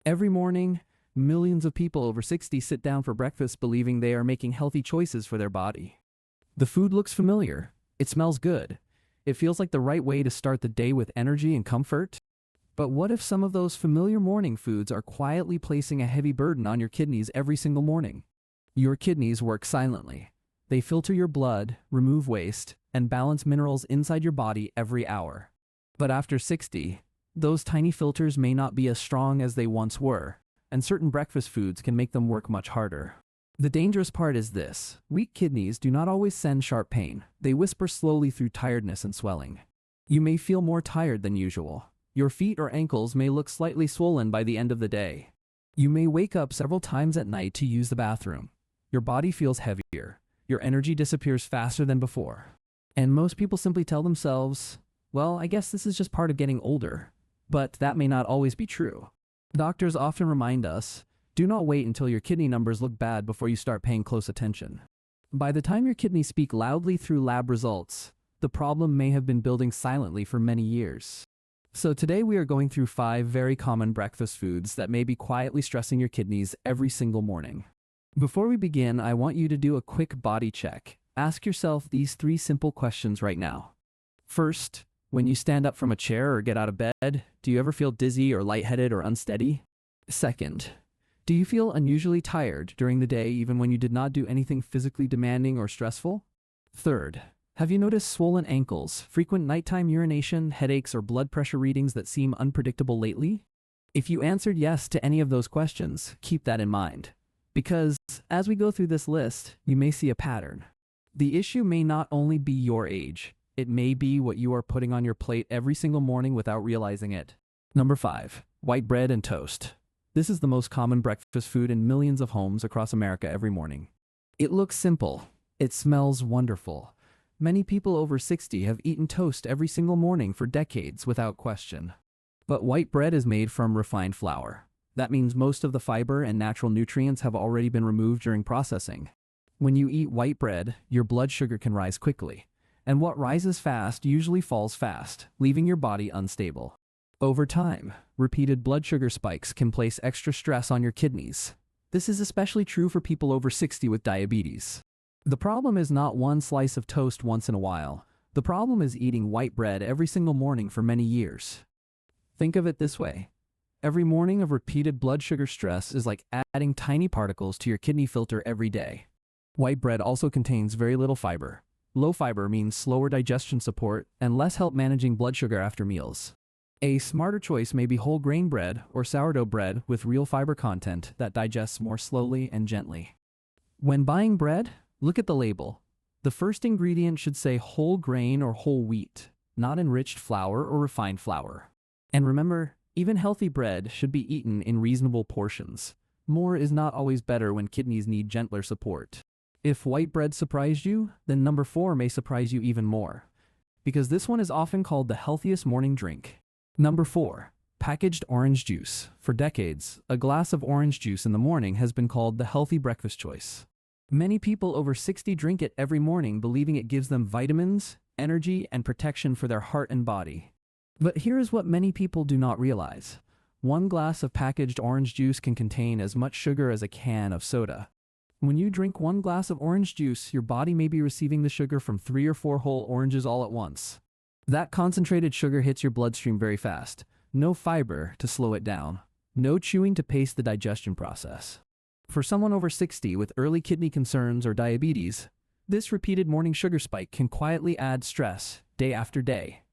Every morning, millions of people over 60 sit down for breakfast believing they are making healthy choices for their body. The food looks familiar. It smells good. It feels like the right way to start the day with energy and comfort. But what if some of those familiar morning foods are quietly placing a heavy burden on your kidneys every single morning? Your kidneys work silently. They filter your blood, remove waste, and balance minerals inside your body every hour. But after 60, those tiny filters may not be as strong as they once were, and certain breakfast foods can make them work much harder. The dangerous part is this: weak kidneys do not always send sharp pain. They whisper slowly through tiredness and swelling. You may feel more tired than usual. Your feet or ankles may look slightly swollen by the end of the day. You may wake up several times at night to use the bathroom. Your body feels heavier. Your energy disappears faster than before. And most people simply tell themselves, well, I guess this is just part of getting older. But that may not always be true. Doctors often remind us, do not wait until your kidney numbers look bad before you start paying close attention. By the time your kidneys speak loudly through lab results, the problem may have been building silently for many years. So today we are going through 5 very common breakfast foods that may be quietly stressing your kidneys every single morning. Before we begin, I want you to do a quick body check. Ask yourself these 3 simple questions right now. First, when you stand up from a chair or get out of bed, do you ever feel dizzy or lightheaded or unsteady? Second, do you feel unusually tired during the day even when you did not do anything physically demanding or stressful? Third, have you noticed swollen ankles, frequent nighttime urination, headaches, or blood pressure readings that seem unpredictable lately? If you answered yes to any of those questions, keep that in mind. Because as we go through this list, you may see a pattern. The issue may not only be your age, it may be what you are putting on your plate every single morning without realizing it. Number 5, white bread and toast. This is the most common breakfast food in millions of homes across America every morning. It looks simple. It smells wonderful. Many people over 60 have eaten toast every single morning for decades without question. But white bread is made from refined flour. That means most of the fiber and natural nutrients have already been removed during processing. When you eat white bread, your blood sugar can rise quickly. And what rises fast usually falls fast, leaving your body unstable. Over time, repeated blood sugar spikes can place extra stress on your kidneys. This is especially true for people over 60 with diabetes. The problem is not one slice of toast once in a while. The problem is eating white bread every single morning for many years. Think of it this way. Every morning of repeated blood sugar stress is like adding tiny particles to your kidney filter every day. White bread also contains very little fiber. Low fiber means slower digestion support and less help managing blood sugar after meals. A smarter choice may be whole grain bread or sourdough bread with real fiber content that digests more slowly and gently. When buying bread, look at the label. The first ingredient should say whole grain or whole wheat, not enriched flour or refined flour. And remember, even healthy bread should be eaten in reasonable portions. More is not always better when kidneys need gentler support. If white bread surprised you, then number 4 may surprise you even more, because this one is often called the healthiest morning drink. Number 4, packaged orange juice. For decades, a glass of orange juice in the morning has been called the healthy breakfast choice. Many people over 60 drink it every morning, believing it gives them vitamins, energy, and protection for their heart and body. But here is what many people do not realize. 1 glass of packaged orange juice can contain as much sugar as a can of soda. When you drink 1 glass of orange juice, your body may be receiving the sugar from 3 or 4 whole oranges all at once. That concentrated sugar hits your bloodstream very fast. No fiber to slow it down. No chewing to pace the digestion process. For someone over 60 with early kidney concerns or diabetes, this repeated morning sugar spike can quietly add stress day after day.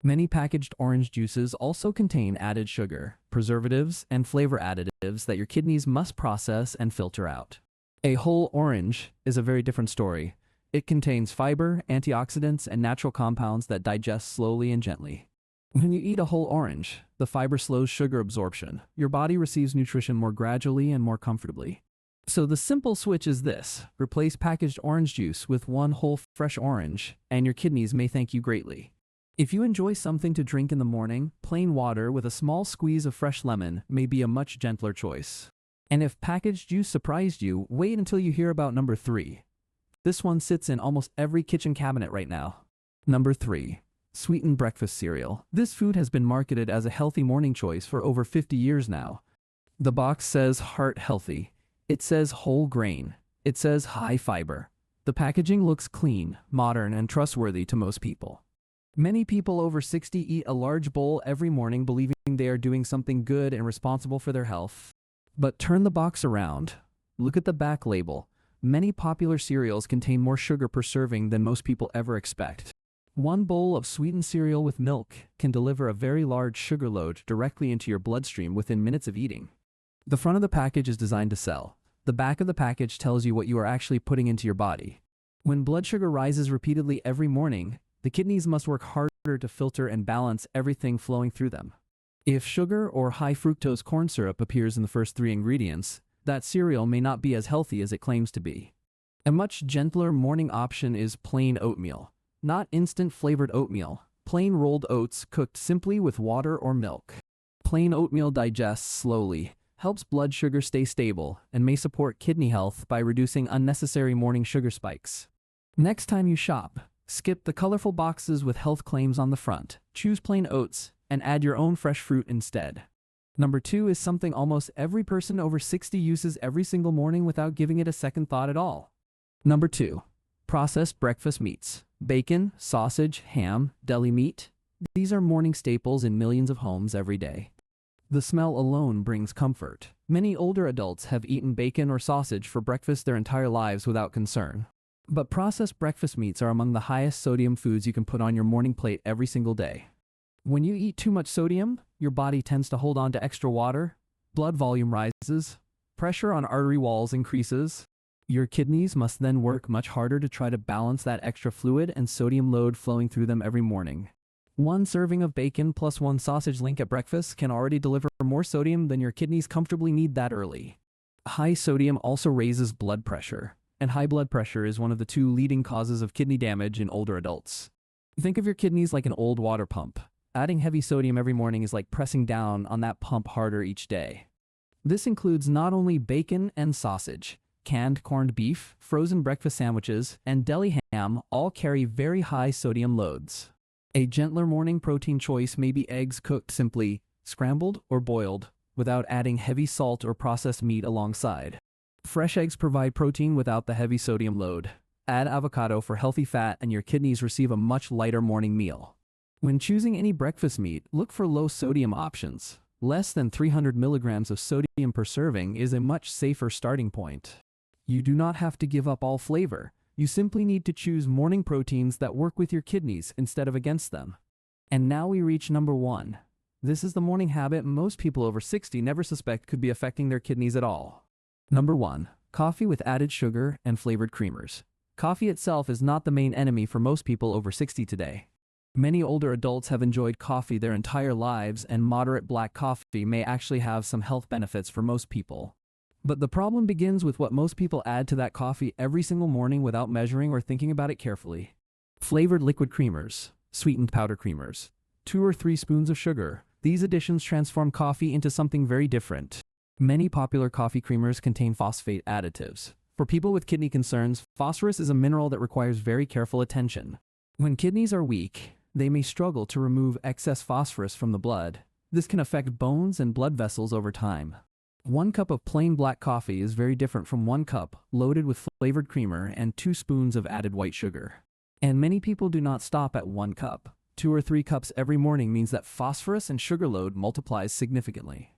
Many packaged orange juices also contain added sugar, preservatives, and flavor additives that your kidneys must process and filter out. A whole orange is a very different story. It contains fiber, antioxidants, and natural compounds that digest slowly and gently. When you eat a whole orange, the fiber slows sugar absorption. Your body receives nutrition more gradually and more comfortably. So the simple switch is this: replace packaged orange juice with 1 whole fresh orange, and your kidneys may thank you greatly. If you enjoy something to drink in the morning, plain water with a small squeeze of fresh lemon may be a much gentler choice. And if packaged juice surprised you, wait until you hear about number 3. This one sits in almost every kitchen cabinet right now. Number 3. Sweetened breakfast cereal. This food has been marketed as a healthy morning choice for over 50 years now. The box says heart healthy. It says whole grain. It says high fiber. The packaging looks clean, modern, and trustworthy to most people. Many people over 60 eat a large bowl every morning believing they are doing something good and responsible for their health. But turn the box around. Look at the back label. Many popular cereals contain more sugar per serving than most people ever expect. One bowl of sweetened cereal with milk can deliver a very large sugar load directly into your bloodstream within minutes of eating. The front of the package is designed to sell. The back of the package tells you what you are actually putting into your body. When blood sugar rises repeatedly every morning, the kidneys must work harder to filter and balance everything flowing through them. If sugar or high fructose corn syrup appears in the first 3 ingredients, that cereal may not be as healthy as it claims to be. A much gentler morning option is plain oatmeal. Not instant flavored oatmeal, plain rolled oats cooked simply with water or milk. Plain oatmeal digests slowly, helps blood sugar stay stable, and may support kidney health by reducing unnecessary morning sugar spikes. Next time you shop, skip the colorful boxes with health claims on the front, choose plain oats, and add your own fresh fruit instead. Number 2 is something almost every person over 60 uses every single morning without giving it a second thought at all. Number 2. Processed breakfast meats. Bacon, sausage, ham, deli meat. These are morning staples in millions of homes every day. The smell alone brings comfort. Many older adults have eaten bacon or sausage for breakfast their entire lives without concern. But processed breakfast meats are among the highest sodium foods you can put on your morning plate every single day. When you eat too much sodium, your body tends to hold on to extra water, blood volume rises, pressure on artery walls increases. Your kidneys must then work much harder to try to balance that extra fluid and sodium load flowing through them every morning. One serving of bacon plus 1 sausage link at breakfast can already deliver more sodium than your kidneys comfortably need that early. High sodium also raises blood pressure, and high blood pressure is one of the 2 leading causes of kidney damage in older adults. Think of your kidneys like an old water pump. Adding heavy sodium every morning is like pressing down on that pump harder each day. This includes not only bacon and sausage. Canned corned beef, frozen breakfast sandwiches, and deli ham all carry very high sodium loads. A gentler morning protein choice may be eggs cooked simply, scrambled or boiled, without adding heavy salt or processed meat alongside. Fresh eggs provide protein without the heavy sodium load. Add avocado for healthy fat and your kidneys receive a much lighter morning meal. When choosing any breakfast meat, look for low sodium options. Less than 300 milligrams of sodium per serving is a much safer starting point. You do not have to give up all flavor. You simply need to choose morning proteins that work with your kidneys instead of against them. And now we reach number 1. This is the morning habit most people over 60 never suspect could be affecting their kidneys at all. Number 1. Coffee with added sugar and flavored creamers. Coffee itself is not the main enemy for most people over 60 today. Many older adults have enjoyed coffee their entire lives, and moderate black coffee may actually have some health benefits for most people. But the problem begins with what most people add to that coffee every single morning without measuring or thinking about it carefully. Flavored liquid creamers, sweetened powder creamers, 2 or 3 spoons of sugar. These additions transform coffee into something very different. Many popular coffee creamers contain phosphate additives. For people with kidney concerns, phosphorus is a mineral that requires very careful attention. When kidneys are weak, they may struggle to remove excess phosphorus from the blood. This can affect bones and blood vessels over time. 1 cup of plain black coffee is very different from 1 cup loaded with flavored creamer and 2 spoons of added white sugar. And many people do not stop at 1 cup. 2 or 3 cups every morning means that phosphorus and sugar load multiplies significantly.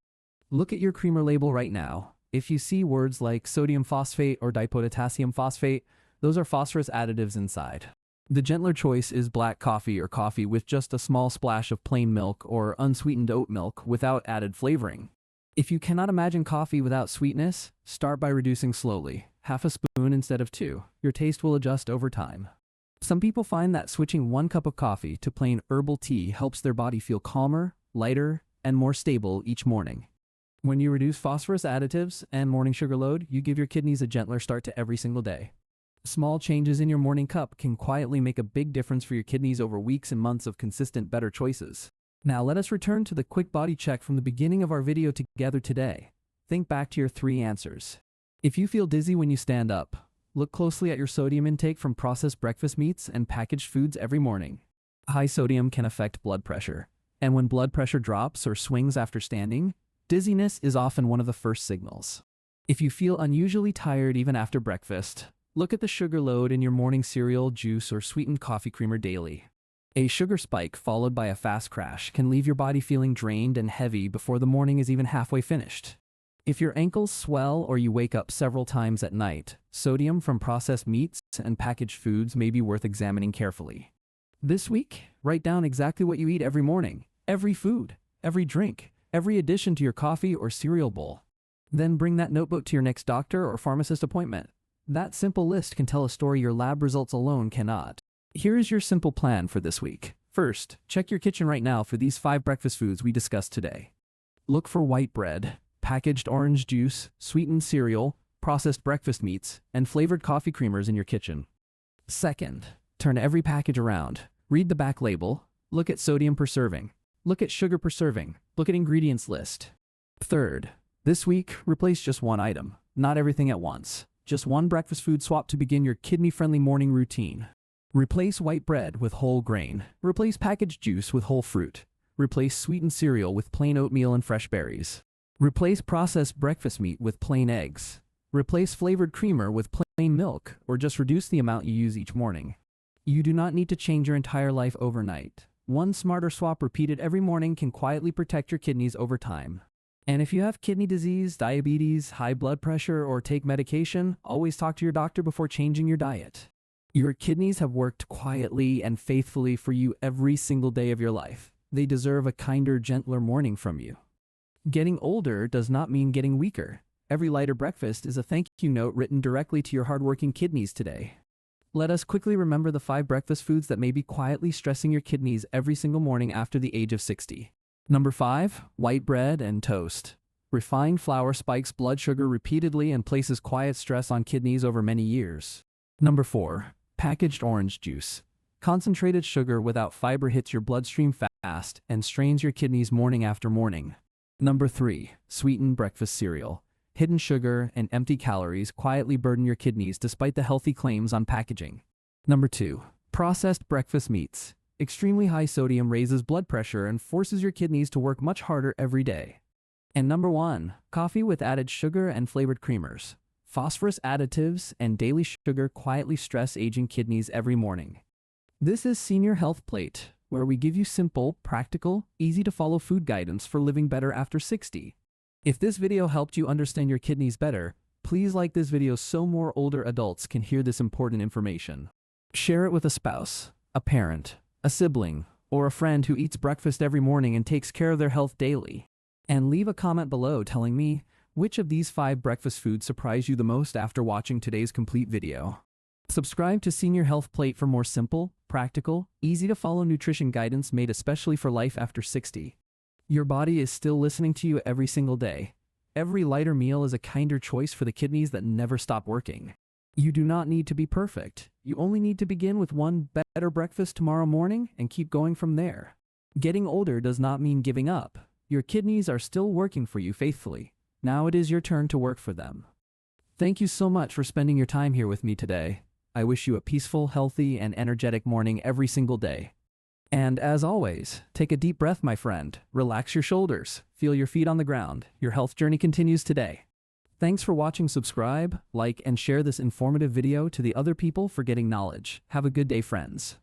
Look at your creamer label right now. If you see words like sodium phosphate or dipotassium phosphate, those are phosphorus additives inside. The gentler choice is black coffee or coffee with just a small splash of plain milk or unsweetened oat milk without added flavoring. If you cannot imagine coffee without sweetness, start by reducing slowly, half a spoon instead of 2. Your taste will adjust over time. Some people find that switching 1 cup of coffee to plain herbal tea helps their body feel calmer, lighter, and more stable each morning. When you reduce phosphorus additives and morning sugar load, you give your kidneys a gentler start to every single day. Small changes in your morning cup can quietly make a big difference for your kidneys over weeks and months of consistent better choices. Now let us return to the quick body check from the beginning of our video together today. Think back to your 3 answers. If you feel dizzy when you stand up, look closely at your sodium intake from processed breakfast meats and packaged foods every morning. High sodium can affect blood pressure, and when blood pressure drops or swings after standing, Dizziness is often one of the first signals. If you feel unusually tired even after breakfast, look at the sugar load in your morning cereal, juice, or sweetened coffee creamer daily. A sugar spike followed by a fast crash can leave your body feeling drained and heavy before the morning is even halfway finished. If your ankles swell or you wake up several times at night, sodium from processed meats and packaged foods may be worth examining carefully. This week, write down exactly what you eat every morning, every food, every drink, every addition to your coffee or cereal bowl. Then bring that notebook to your next doctor or pharmacist appointment. That simple list can tell a story your lab results alone cannot. Here is your simple plan for this week. First, check your kitchen right now for these 5 breakfast foods we discussed today. Look for white bread, packaged orange juice, sweetened cereal, processed breakfast meats, and flavored coffee creamers in your kitchen. Second, turn every package around. Read the back label. Look at sodium per serving. Look at sugar per serving. Look at ingredients list. Third, this week, replace just one item, not everything at once. Just one breakfast food swap to begin your kidney-friendly morning routine. Replace white bread with whole grain. Replace packaged juice with whole fruit. Replace sweetened cereal with plain oatmeal and fresh berries. Replace processed breakfast meat with plain eggs. Replace flavored creamer with plain milk, or just reduce the amount you use each morning. You do not need to change your entire life overnight. One smarter swap repeated every morning can quietly protect your kidneys over time. And if you have kidney disease, diabetes, high blood pressure, or take medication, always talk to your doctor before changing your diet. Your kidneys have worked quietly and faithfully for you every single day of your life. They deserve a kinder, gentler morning from you. Getting older does not mean getting weaker. Every lighter breakfast is a thank you note written directly to your hardworking kidneys today. Let us quickly remember the 5 breakfast foods that may be quietly stressing your kidneys every single morning after the age of 60. Number 5, white bread and toast. Refined flour spikes blood sugar repeatedly and places quiet stress on kidneys over many years. Number 4, packaged orange juice. Concentrated sugar without fiber hits your bloodstream fast and strains your kidneys morning after morning. Number 3, sweetened breakfast cereal. Hidden sugar and empty calories quietly burden your kidneys despite the healthy claims on packaging. Number 2, processed breakfast meats. Extremely high sodium raises blood pressure and forces your kidneys to work much harder every day. And number 1, coffee with added sugar and flavored creamers. Phosphorus additives and daily sugar quietly stress aging kidneys every morning. This is Senior Health Plate, where we give you simple, practical, easy-to-follow food guidance for living better after 60. If this video helped you understand your kidneys better, please like this video so more older adults can hear this important information. Share it with a spouse, a parent, a sibling, or a friend who eats breakfast every morning and takes care of their health daily. And leave a comment below telling me which of these 5 breakfast foods surprised you the most after watching today's complete video. Subscribe to Senior Health Plate for more simple, practical, easy-to-follow nutrition guidance made especially for life after 60. Your body is still listening to you every single day. Every lighter meal is a kinder choice for the kidneys that never stop working. You do not need to be perfect. You only need to begin with one better breakfast tomorrow morning and keep going from there. Getting older does not mean giving up. Your kidneys are still working for you faithfully. Now it is your turn to work for them. Thank you so much for spending your time here with me today. I wish you a peaceful, healthy, and energetic morning every single day. And as always, take a deep breath, my friend. Relax your shoulders. Feel your feet on the ground. Your health journey continues today. Thanks for watching. Subscribe, like, and share this informative video to the other people for getting knowledge. Have a good day, friends.